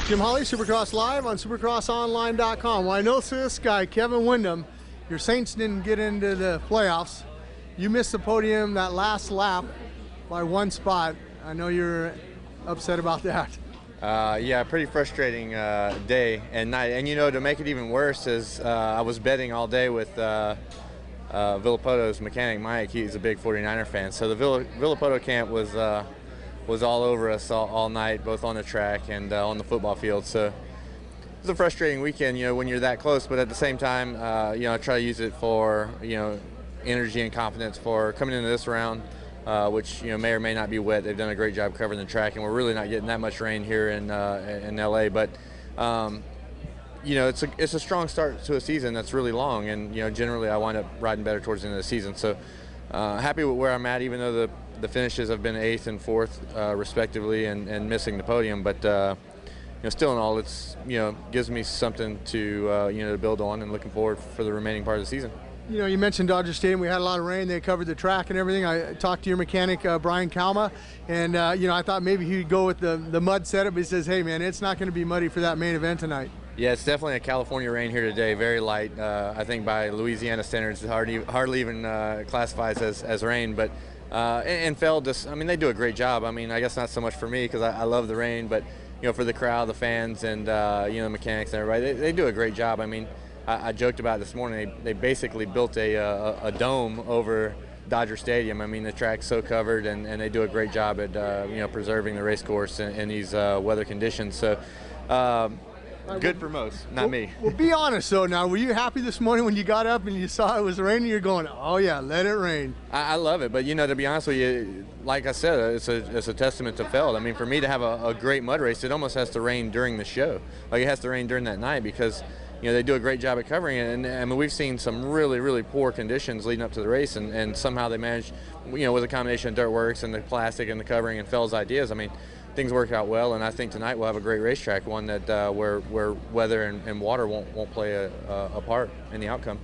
Jim Holly, Supercross Live on supercrossonline.com. Well, I know this guy, Kevin Windham, your Saints didn't get into the playoffs. You missed the podium that last lap by one spot. I know you're upset about that. Yeah, pretty frustrating day and night. And you know, to make it even worse is I was betting all day with Villapoto's mechanic Mike. He's a big 49er fan. So the Villapoto camp was all over us all night, both on the track and on the football field. So it was a frustrating weekend, you know, when you're that close. But at the same time, you know, I try to use it for, you know, energy and confidence for coming into this round, which, you know, may or may not be wet. They've done a great job covering the track, and we're really not getting that much rain here in LA. But you know, it's a strong start to a season that's really long, and, you know, generally I wind up riding better towards the end of the season. So happy with where I'm at, even though the finishes have been 8th and 4th respectively, and missing the podium. But you know, still in all, it's, you know, gives me something to you know, to build on, and looking forward for the remaining part of the season. You know, you mentioned Dodger Stadium. We had a lot of rain. They covered the track and everything. I talked to your mechanic, Brian Kalma, and you know, I thought maybe he'd go with the mud setup. He says, hey man, it's not going to be muddy for that main event tonight. Yeah, it's definitely a California rain here today. Very light. I think by Louisiana standards, it hardly even classifies as rain. But and Feld just, I mean, they do a great job. I mean, I guess not so much for me because I love the rain, but, you know, for the crowd, the fans, and you know, the mechanics and everybody, they do a great job. I mean, I joked about it this morning. They basically built a dome over Dodger Stadium. I mean, the track's so covered, and they do a great job at you know, preserving the race course in these weather conditions. So. Good for most, not me. Well, be honest though. Now, were you happy this morning when you got up and you saw it was raining? You're going, oh yeah, let it rain. I love it, but, you know, to be honest with you, like I said, it's a testament to Feld. I mean, for me to have a great mud race, it almost has to rain during the show. Like, it has to rain during that night, because, you know, they do a great job at covering it. And I mean, we've seen some really poor conditions leading up to the race, and somehow they managed, you know, with a combination of dirt works and the plastic and the covering and Feld's ideas. I mean, things work out well, and I think tonight we'll have a great racetrack, one that where weather and water won't play a part in the outcome.